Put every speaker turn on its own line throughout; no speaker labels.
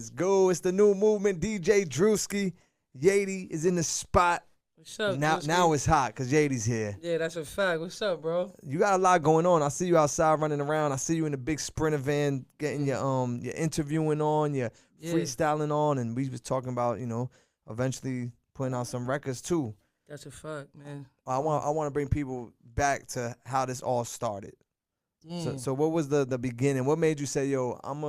Let's go. It's the new movement. DJ Drewski. Yadi is in the spot.
What's up,
Now it's hot because Yadi's here.
Yeah, that's a fact. What's up, bro?
You got a lot going on. I see you outside running around. I see you in the big Sprinter van getting your interviewing on, your freestyling on, and we was talking about, eventually putting out some records too.
That's a fact, man.
I want to bring people back to how this all started. So what was the beginning? What made you say, yo, I'm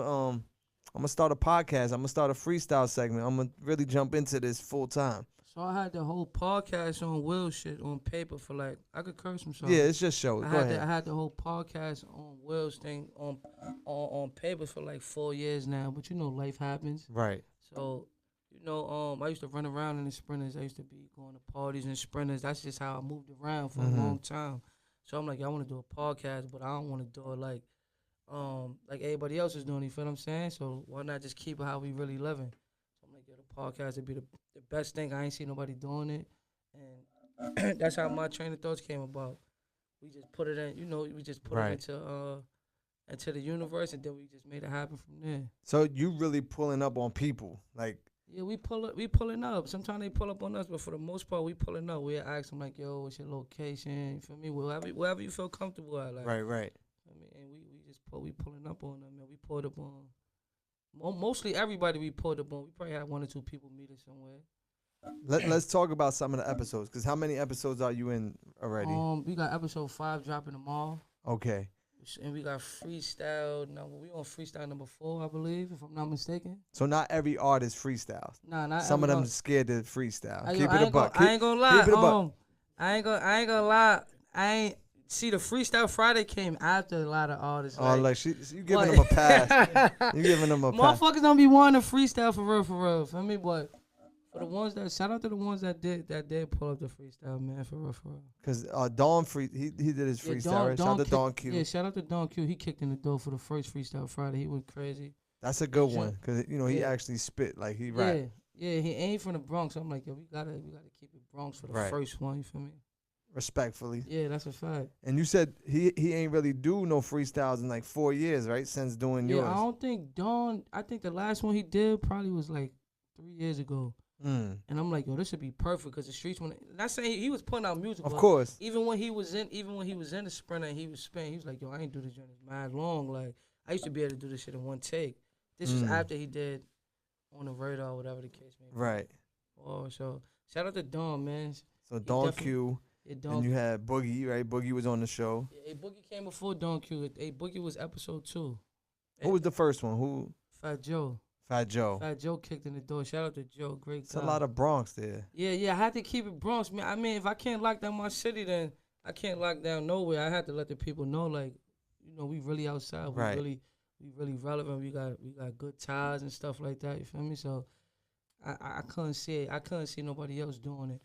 gonna start a podcast. I'm gonna start a freestyle segment. I'm gonna really jump into this full time.
So I had the whole podcast on Will shit on paper for like, I could curse some songs.
Yeah, it's just show. Go ahead.
I had the whole podcast on Will's thing on paper for like 4 years now. But life happens.
Right.
So, I used to run around in the Sprinters. I used to be going to parties in Sprinters. That's just how I moved around for a long time. So I'm like, I want to do a podcast, but I don't want to do it like everybody else is doing. You feel what I'm saying? So why not just keep it how we really living? So I'm like, yo, the podcast would be the best thing. I ain't seen nobody doing it, and that's how my train of thoughts came about. We just put it in, we just put it into the universe, and then we just made it happen from there.
So you really pulling up on people, like.
Yeah, we pulling up. Sometimes they pull up on us, but for the most part, we pulling up. We ask them like, "Yo, what's your location?" You feel me? Wherever you feel comfortable at. Like,
right.
I mean, and we pulling up on them, man. We pulled up on mostly everybody. We pulled up on. We probably had 1 or 2 people meet us somewhere.
Let's talk about some of the episodes, because how many episodes are you in already?
We got episode 5 dropping tomorrow.
Okay.
And we got freestyle. We on freestyle number 4, I believe, if I'm not mistaken.
So not every artist freestyles.
Nah, not
some of them scared to freestyle. Keep it a buck.
I ain't gonna lie.
Keep it a buck.
I ain't gonna lie. See, the Freestyle Friday came after a lot of artists.
Oh, you giving them a pass. You giving them a pass.
Motherfuckers don't be wanting to freestyle for real. For me, but for the ones shout out to the ones that did pull up the freestyle, man, for real.
Cause Don he did his freestyle, right? Shout out to Don Q.
Yeah, shout out to Don Q. He kicked in the door for the first Freestyle Friday. He went crazy.
That's a good one, cause he actually spit like he rap.
Yeah, he ain't from the Bronx. So I'm like, yo, we gotta keep it Bronx for the first one. You feel me?
Respectfully.
Yeah, that's a fact.
And you said he ain't really do no freestyles in like 4 years, right? Since doing yours.
Yeah, I don't think Don. I think the last one he did probably was like 3 years ago. And I'm like, yo, this should be perfect because the streets. Not saying he was putting out music,
of course.
Even when he was in the Sprinter and he was spinning, he was like, yo, I ain't do this journey mad long. Like I used to be able to do this shit in one take. This was after he did On the Radar, whatever the case may be.
Right.
Oh, so shout out to Don, man.
So Don Q. And you had Boogie, right? Boogie was on the show.
Yeah, Boogie came before Don Q. Boogie was episode 2.
Who was the first one? Who?
Fat Joe.
Fat Joe kicked in the door. Shout out to Joe. Great guy. It's a lot of Bronx there.
Yeah. I had to keep it Bronx, man. I mean, if I can't lock down my city, then I can't lock down nowhere. I had to let the people know, like, we really outside. We really relevant. We got good ties and stuff like that. You feel me? So I couldn't see it. I couldn't see nobody else doing it.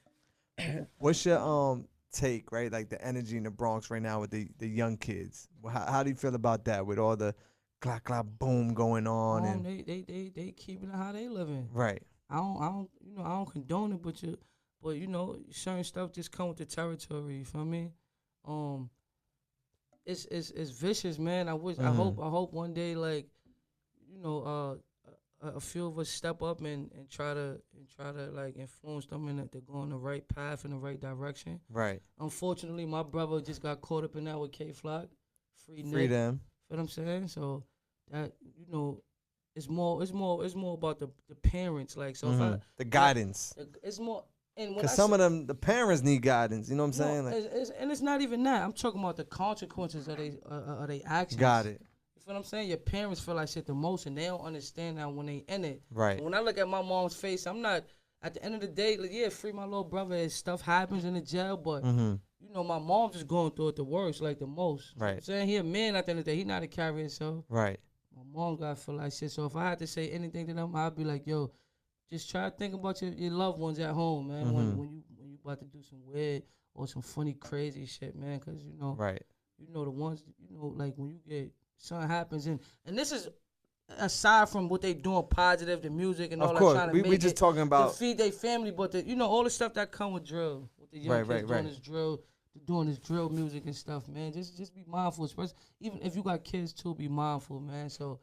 What's your take, right? Like the energy in the Bronx right now with the young kids. How do you feel about that with all the clap clap boom going on? And
they keeping it how they living.
Right.
I don't condone it, but certain stuff just come with the territory. You feel me? It's vicious, man. I hope one day, like, a few of us step up and try to like influence them and that they're going the right path in the right direction.
Right.
Unfortunately, my brother just got caught up in that with K Flock. Free them.
You
know what I'm saying? So that it's more about the parents. Like, so if
the guidance.
It's more.
Because some of them, the parents need guidance. You know what I'm saying? Like,
it's not even that. I'm talking about the consequences of they actions.
Got it.
You feel what I'm saying? Your parents feel like shit the most, and they don't understand that when they in it.
Right.
So when I look at my mom's face, I'm not. At the end of the day, like, yeah, free my little brother. Stuff happens in the jail, but my mom's just going through it the worst, like the most.
Right.
You know I'm saying, he a man at the end of the day. He not a carrier, so.
Right.
My mom got to feel like shit. So if I had to say anything to them, I'd be like, yo, just try to think about your loved ones at home, man. When you about to do some weird or some funny, crazy shit, man. Because,
right.
The ones, like when you get, something happens. And this is aside from what they doing positive, the music and all that, trying to make
we just talking about
to feed their family, but all the stuff that come with drill, with the young kids doing this drill music and stuff, man. Just be mindful, especially even if you got kids too. Be mindful, man. So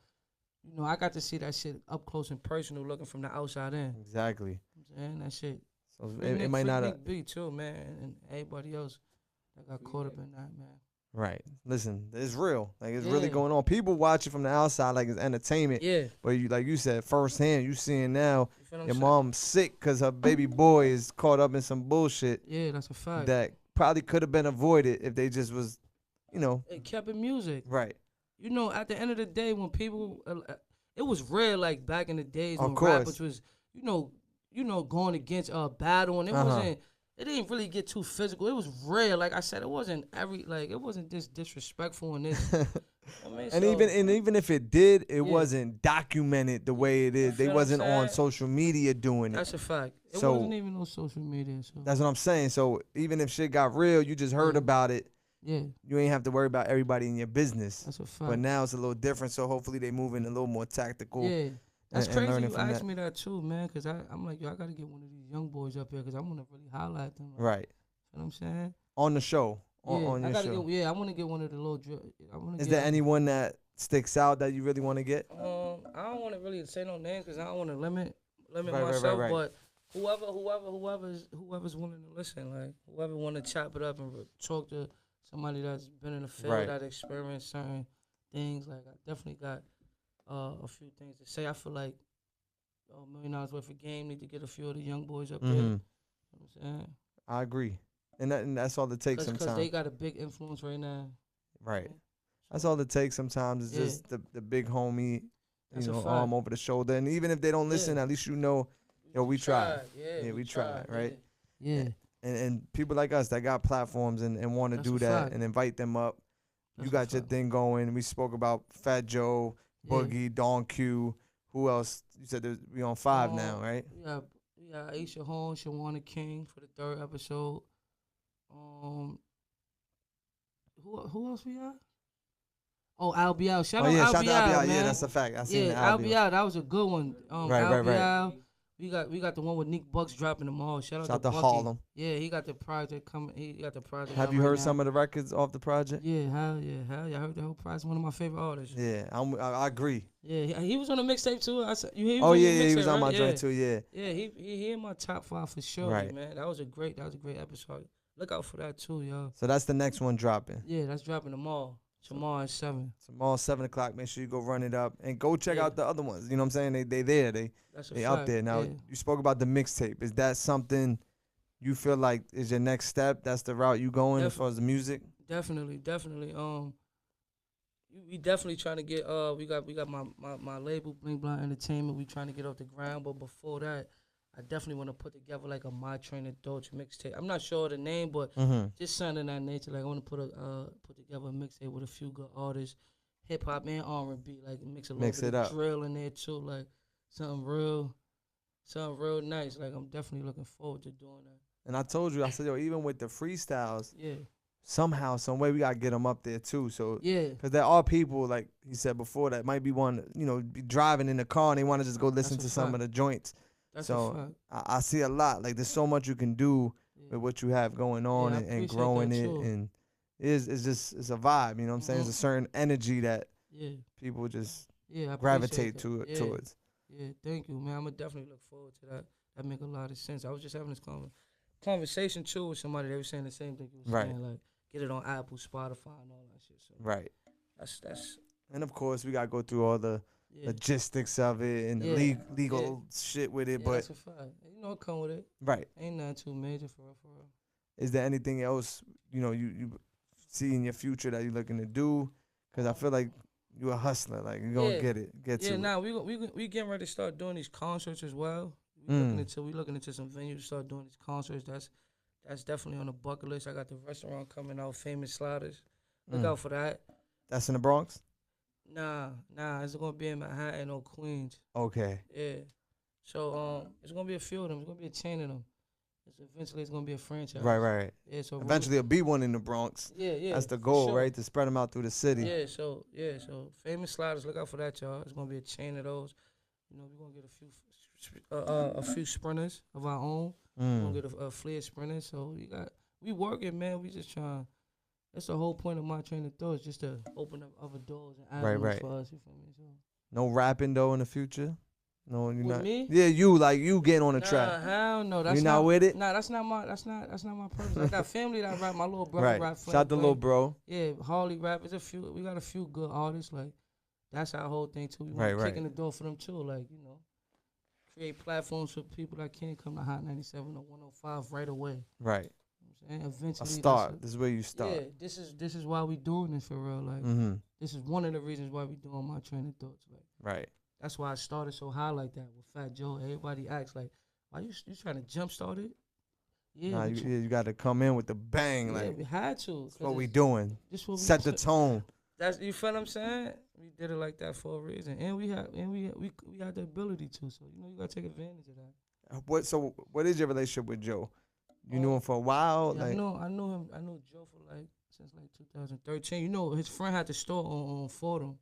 you know, I got to see that shit up close and personal, looking from the outside in.
Exactly.
And that shit.
So it might not
Nick B too, man, and everybody else that got caught up in that, man.
Right. Listen, it's real. Like it's really going on. People watch it from the outside like it's entertainment.
Yeah.
But you, like you said, firsthand, you seeing now your mom's sick because her baby boy is caught up in some bullshit.
Yeah, that's a fact.
That probably could have been avoided if they just was, you know.
It kept it music.
Right.
You know, at the end of the day, when people, it was rare like back in the days when
course.
rappers was, you know, going against a battle, and it wasn't. It didn't really get too physical. It was rare. Like I said, it wasn't it wasn't this disrespectful and this. I mean,
even if it did, it wasn't documented the way it is. They wasn't on social media doing it.
That's a fact. It wasn't even on social media. So.
That's what I'm saying. So even if shit got real, you just heard about it.
Yeah.
You ain't have to worry about everybody in your business.
That's a fact.
But now it's a little different. So hopefully they move in a little more tactical.
Yeah. That's crazy you asked me that too, man, because I'm like, yo, I got to get one of these young boys up here because I want to really highlight them. Like,
right.
You know what I'm saying?
On the show. On your show.
I want to get one of the little
Is there anyone that sticks out that you really want to get?
I don't want to really say no names because I don't want to limit myself, but whoever's willing to listen, like whoever want to chop it up and talk to somebody that's been in the field, that experienced certain things, like I definitely got a few things to say. I feel like $1 million worth of game need to get a few of the young boys up there. You know what I'm saying?
I agree. And that's all it takes sometimes.
Because they got a big influence right now.
Right. That's all it takes sometimes. It's just the big homie, arm over the shoulder. And even if they don't listen, at least you know, yo, we tried. Yeah, we tried, right?
Yeah.
And people like us that got platforms and want to do that and invite them up. You got your thing going. We spoke about Fat Joe, Boogie, Don Q. Who else? You said we on 5 now, right?
We got Aisha Horn, Shawana King for the 3rd episode. Who else we got? Oh, Al Bial. Shout out Al Bial, man.
Yeah, that's a fact. I seen Al
Bial. That was a good one.
Right.
We got the one with Nick Bucks dropping them all. Shout out to
Harlem.
Yeah, he got the project coming.
Have you heard some of the records off the project?
Yeah, hell yeah. I heard the whole project. One of my favorite artists.
Yeah, I agree.
Yeah, he was on the mixtape too.
He was on my joint too. Yeah.
Yeah, he in my top 5 for sure, man. That was a great episode. Look out for that too, y'all.
So that's the next one dropping.
Yeah, that's dropping tomorrow. Tomorrow at 7.
Tomorrow 7 o'clock. Make sure you go run it up and go check out the other ones. You know what I'm saying? They there. They out there. Now you spoke about the mixtape. Is that something you feel like is your next step? That's the route you going as far as the music?
Definitely. We definitely trying to get we got my label Bling Blind Entertainment. We trying to get off the ground, but before that, I definitely want to put together like a My Trainer Thoughts mixtape. I'm not sure of the name, but just something of that nature. Like I want to put together a mixtape with a few good artists, hip hop and R&B. Like mix a little bit of drill in there too. Like something real nice. Like I'm definitely looking forward to doing that.
And I told you, I said, yo, even with the freestyles, somehow, some way we gotta get them up there too. So because there are people like he said before that might be be driving in the car and they want to just go listen to some of the joints.
That's
so I see a lot. Like there's so much you can do with what you have going on and growing it, and it's a vibe. You know what I'm saying? It's a certain energy that people just gravitate towards.
Yeah, thank you, man. I'm gonna definitely look forward to that. That make a lot of sense. I was just having this conversation too with somebody. They were saying the same thing you were saying, like get it on Apple, Spotify, and all that shit. So that's.
And of course, we gotta go through all the logistics of it and legal shit with it, but
that's a fact. Come with it.
Right.
Ain't nothing too major for real.
Is there anything else you see in your future that you're looking to do? Because I feel like you a hustler, like you're gonna get to it.
Nah, we getting ready to start doing these concerts as well. We looking into some venues to start doing these concerts. That's definitely on the bucket list. I got the restaurant coming out, Famous Sliders. Look out for that.
That's in the Bronx?
Nah, it's gonna be in Manhattan or Queens.
Okay.
Yeah. So it's gonna be a few of them. It's gonna be a chain of them. Eventually it's gonna be a franchise.
Right.
Yeah. So
eventually it'll be one in the Bronx.
Yeah.
That's the goal, right? To spread them out through the city.
Yeah. So Famous Sliders, look out for that, y'all. It's gonna be a chain of those. We're gonna get a few sprinters of our own. We're gonna get a Flair sprinter. So we working, man. We just trying. That's the whole point of My Trainer Thoughts, just to open up other doors and avenues for us. You feel me? So.
No rapping though in the future. No, you're
With
not.
me?
Yeah, you getting on the track.
Hell no. That's
You not with it?
Nah, that's not my purpose. I got family that rap. My little brother
Right.
rap.
Shout out to little bro.
Yeah, Harley rap. We got a few good artists. Like, that's our whole thing too. We
Right,
kick in the door for them too. Like, you know, create platforms for people that can't come to Hot 97 or 105 right away.
Right.
You know what I'm saying? Eventually,
A start. This is where you start.
Yeah, this is why we doing this for real. Like, this is one of the reasons why we doing my training thoughts. Like,
right.
that's why I started so high like that with Fat Joe. Everybody asks like, why you trying to jumpstart it? Yeah,
nah, you got to come in with the bang.
Yeah,
like
we had to.
That's what we doing.
This what
Set the tone.
That's, you feel what I'm saying? We did it like that for a reason, and we had the ability to. So you know, you gotta take advantage of that.
What is your relationship with Joe? You knew him for a while.
Yeah,
like,
I knew him. I knew Joe for since 2013. You know, his friend had the store on Fordham.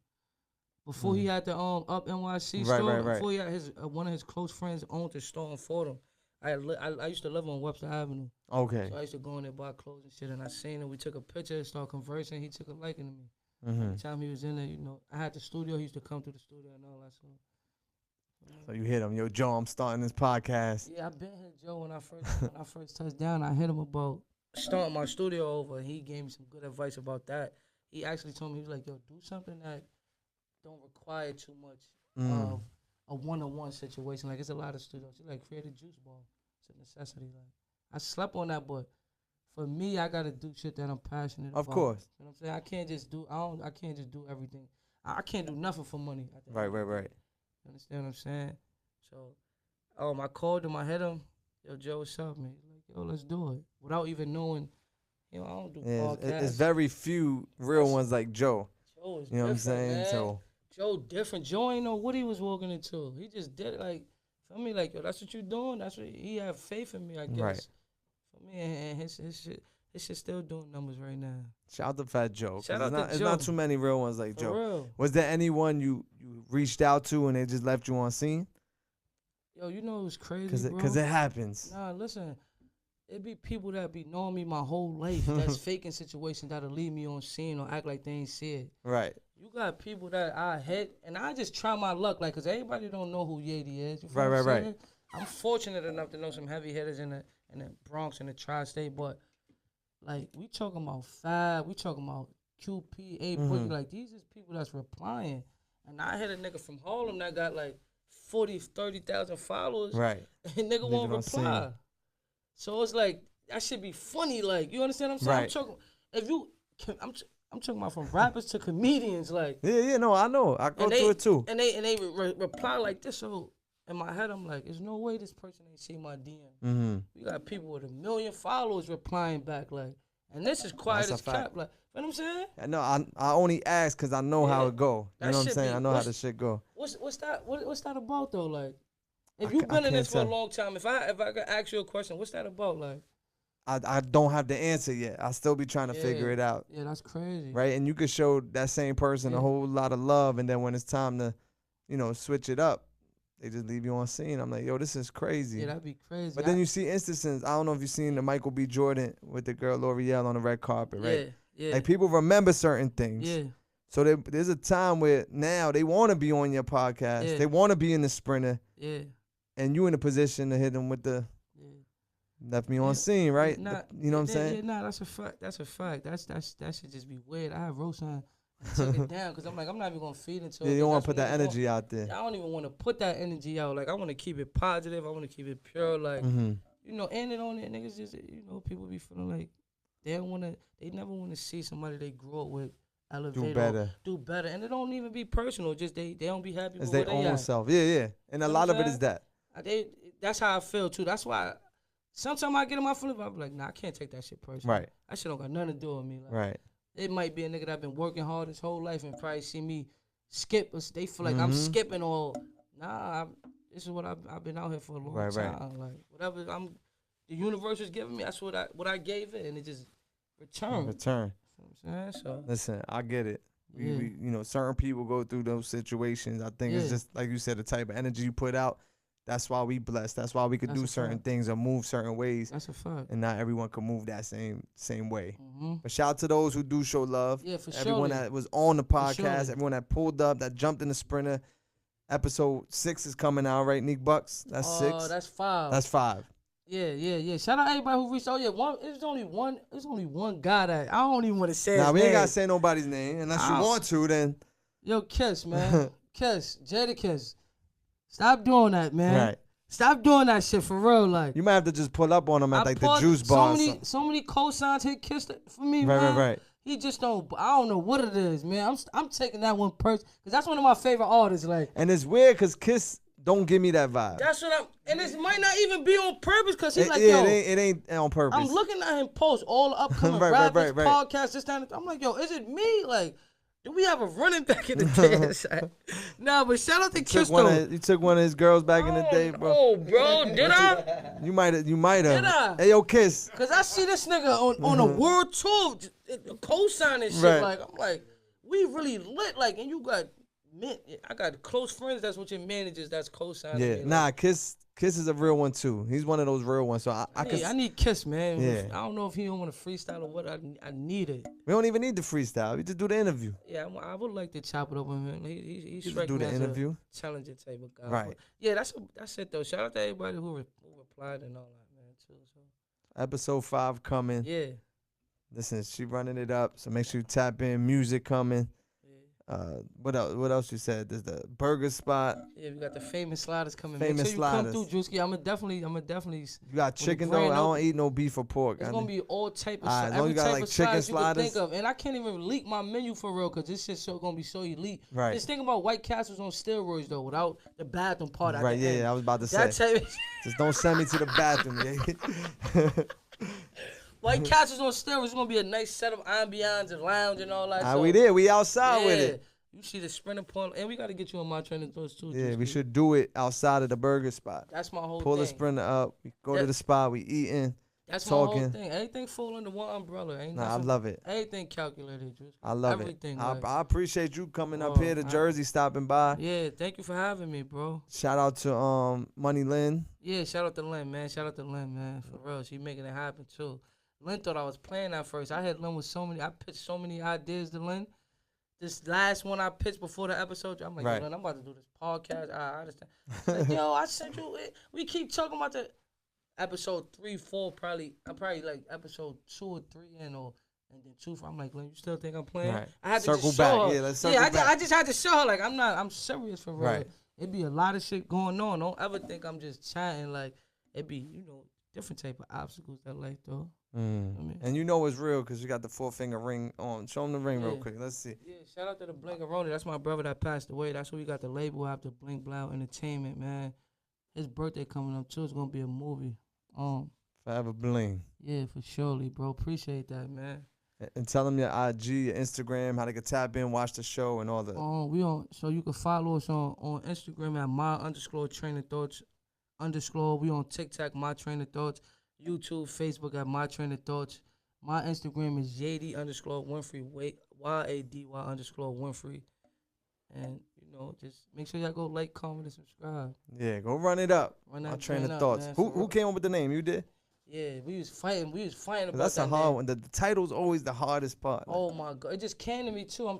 Before he had the Up NYC store,
right.
before he had his one of his close friends owned the store in Fordham. I used to live on Webster Avenue.
Okay.
So I used to go in there, buy clothes and shit, and I seen him. We took a picture, started conversing. He took a liking to me. Every time he was in there, you know, I had the studio. He used to come to the studio and all that.
So you hit him, yo, Joe, I'm starting this podcast.
Yeah, I been hit Joe when I first touched down. I hit him about starting my studio over. And he gave me some good advice about that. He actually told me, he was like, yo, do something that don't require too much of a one-on-one situation. Like, it's a lot of studios. He's like, create a juice bar. It's a necessity. Like, I slept on that, but for me, I gotta do shit that I'm passionate about.
Of course.
You know what I'm saying? I can't just do everything. I can't do nothing for money.
Right.
You understand what I'm saying? So, I called him, I hit him. Yo, Joe, what's up, man? He's like, yo, let's do it. Without even knowing, you know, I don't do podcasts.
It's very few real ones like Joe.
Joe is
you know what I'm saying?
Man.
So
Joe different. Joe ain't know what he was walking into. He just did it. Like, for me, like, yo, that's what you doing. That's what he had faith in me, I guess. Right. For me, and his shit still doing numbers right now.
Shout out to Fat Joe.
Shout out to Joe.
There's not too many real ones like
For
Joe.
Real.
Was there anyone you reached out to and they just left you on scene?
Yo, you know it was crazy, bro.
Because it happens.
Nah, listen. It be people that be knowing me my whole life that's faking situations that'll leave me on scene or act like they ain't see it.
Right.
You got people that I hit, and I just try my luck, like, because everybody don't know who Yeti is. You feel what I'm saying? I'm fortunate enough to know some heavy hitters in the Bronx and the tri-state, but, like, we talking about Fab, we talking about QP, A-Boogie, like, these is people that's replying. And I hit a nigga from Harlem that got, like, 40, 30,000 followers.
Right.
And nigga won't reply. So it's like, that should be funny, like, you understand what I'm saying? Right. I'm talking about from rappers to comedians, like.
Yeah, no, I know. I go through it too.
And they reply like this, so in my head, I'm like, there's no way this person ain't see my DM. We got people with 1 million followers replying back, like, and this is quiet as crap, like, you know what I'm saying?
No, I only ask because I know how it go. You know what I'm saying? I know how the shit go.
What's that about though? Like, if you've been in this for a long time, if I could ask you a question, what's that about? Like,
I don't have the answer yet. I still be trying to figure it out.
Yeah, that's crazy.
Right, and you could show that same person a whole lot of love, and then when it's time to, you know, switch it up, they just leave you on scene. I'm like, yo, this is crazy.
Yeah, that'd be crazy.
But then you see instances. I don't know if you've seen the Michael B. Jordan with the girl L'Oreal on the red carpet, right?
Yeah.
Like, people remember certain things.
Yeah.
So there's a time where now they want to be on your podcast.
Yeah.
They want to be in the Sprinter.
Yeah.
And you in a position to hit them with the left me on scene, right?
You know
what I'm saying?
Yeah, nah, that's a fact. That should just be weird. I have Roseanne took it down because I'm like, I'm not even gonna feed into it.
Yeah, you don't want to put that energy out there.
I don't even want to put that energy out. Like, I want to keep it positive. I want to keep it pure. Like, you know, and it on it, niggas just, you know, people be feeling like they never want to see somebody they grew up with elevate do better, and it don't even be personal. Just they don't be happy with
their own self. Yeah, and a lot of it is that.
That's how I feel too. That's why sometimes I get in my feelings, I'm like, nah, I can't take that shit personal.
Right.
That shit don't got nothing to do with me. Like,
right.
It might be a nigga that been working hard his whole life and probably see me skip. They feel like I'm skipping or this is what I've been out here for a long time. Right. Like, whatever the universe was giving me, that's what I gave it, and it just returned.
You know what
I'm saying? So
listen, I get it. We, you know, certain people go through those situations. I think it's just like you said, the type of energy you put out. That's why we blessed. That's why we could do certain things or move certain ways.
That's a fact.
And not everyone can move that same way. But shout out to those who do show love.
Yeah, for sure.
Everyone that was on the podcast, everyone that pulled up, that jumped in the Sprinter. Episode 6 is coming out, right, Neek Bucks? That's 6.
That's 5.
That's 5.
Yeah. Shout out everybody who reached out. Yeah, There's only one guy that I don't even want to say.
Nah,
his
we
name.
ain't gotta say nobody's name unless you want to. Then
yo, Kiss, man, Kiss, Jadakiss, stop doing that, man.
Right.
Stop doing that shit for real. Like
you might have to just pull up on him at like the juice bar.
So many cosigns hit Kiss for me,
right,
man.
Right.
He just don't. I don't know what it is, man. I'm taking that one person because that's one of my favorite artists. Like,
and it's weird because Kiss don't give me that vibe.
That's what and this might not even be on purpose because he's like,
yo,
yo,
it ain't on purpose.
I'm looking at him post all the upcoming rappers, podcasts, this time. I'm like, yo, is it me? Like, do we have a running back in the day? Nah, but shout out to Kiss though.
You took one of his girls back in the day, bro.
Oh, bro, did I?
You might have.
Did I?
Hey, yo, Kiss.
Cause I see this nigga on a world tour, co-signing shit.
Right.
Like, I'm like, we really lit. Like, and you got. I got close friends. That's what your managers. That's co-signing.
Yeah, nah, Kiss is a real one too. He's one of those real ones. So I
need Kiss, man.
Yeah.
I don't know if he don't want to freestyle or what. I need it.
We don't even need the freestyle. We just do the interview.
Yeah, I would like to chop it up with him. He's
do the interview.
Challenger type of guy.
Right.
But yeah, that's it though. Shout out to everybody who replied and all that, man. Too. So.
Episode 5 coming.
Yeah.
Listen, she running it up. So make sure you tap in. Music coming. What else? What else you said? There's the burger spot.
Yeah, we got the famous sliders coming.
Famous
Make sure
sliders.
You come through, Drewski. I'ma definitely.
You got chicken though. I don't eat no beef or pork.
It's gonna be all type of
every type of chicken sliders
you can think of, and I can't even leak my menu for real because this shit's gonna be so elite.
Right.
Just think about White Castles on steroids though, without the bathroom part.
Right. Yeah, I was about to say. Just don't send me to the bathroom. Yeah.
White Castles on steroids. It's gonna be a nice set of ambiance and lounge and all that. So,
we there. We outside with it.
You see the sprinter point, and we got to get you on my training thoughts too.
Yeah, we should do it outside of the burger spot.
That's my whole
Pull
thing.
the sprinter up. We go to the spot. We eating.
That's
talking.
My whole thing. Everything fall under one umbrella.
I love it.
Everything calculated. Just
I love
everything,
it.
like,
I appreciate you coming up here to Jersey, stopping by.
Yeah, thank you for having me, bro.
Shout out to Money Lynn.
Yeah, shout out to Lynn, man. For real. She making it happen too. Lynn thought I was playing at first. I had Lynn with I pitched so many ideas to Lynn. This last one I pitched before the episode, I'm like, yo, Lynn, I'm about to do this podcast. I understand. Like, yo, I sent you it. We keep talking about the episode 3, 4, probably like episode 2 or 3 and then 2. I'm like, Lynn, you still think I'm playing?
Right.
I had to
circle
just show
back.
her.
Yeah, let's circle back.
I just had to show her like I'm serious for real.
Right.
It be a lot of shit going on. Don't ever think I'm just chatting. Like it be different type of obstacles that life though. I mean,
and you know it's real because you got the 4-finger ring on. Show him the ring real quick. Let's see.
Yeah, shout out to the Blinkaroni. That's my brother that passed away. That's who we got the label after Blink Blau Entertainment, man. His birthday coming up too. It's gonna be a movie.
Forever Bling.
Yeah, for surely, bro. Appreciate that, man.
And tell them your IG, your Instagram, how they can tap in, watch the show, and all that.
So you can follow us on Instagram at my_training_thoughts_. We on TikTok, My Trainer Thoughts. YouTube, Facebook at My Trainer Thoughts. My Instagram is Yady_Winfrey, YADY_Winfrey. And, just make sure y'all go like, comment, and subscribe.
Yeah, go run it up. My Trainer Thoughts.
Man,
who came up with the name? You did?
Yeah, we was fighting about
that's
that.
That's a hard one. The title's always the hardest part.
Oh, my God. It just came to me, too. I'm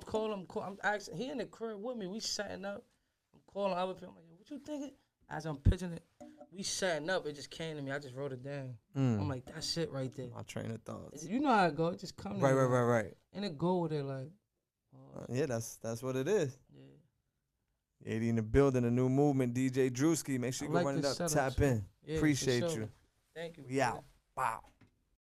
asking. He in the crib with me. We setting up. I'm calling other people. I'm like, what you thinking? As I'm pitching it. We setting up, it just came to me. I just wrote it down. I'm like, that's it right there.
My Trainer Thoughts.
You know how it go. It just comes.
Right.
And it go with it like.
Yeah, that's what it is.
Yeah.
80 in the building, a new movement. DJ Drewski. Make sure you go run it up. Tap in.
Yeah,
appreciate you.
Thank you.
We out. Wow.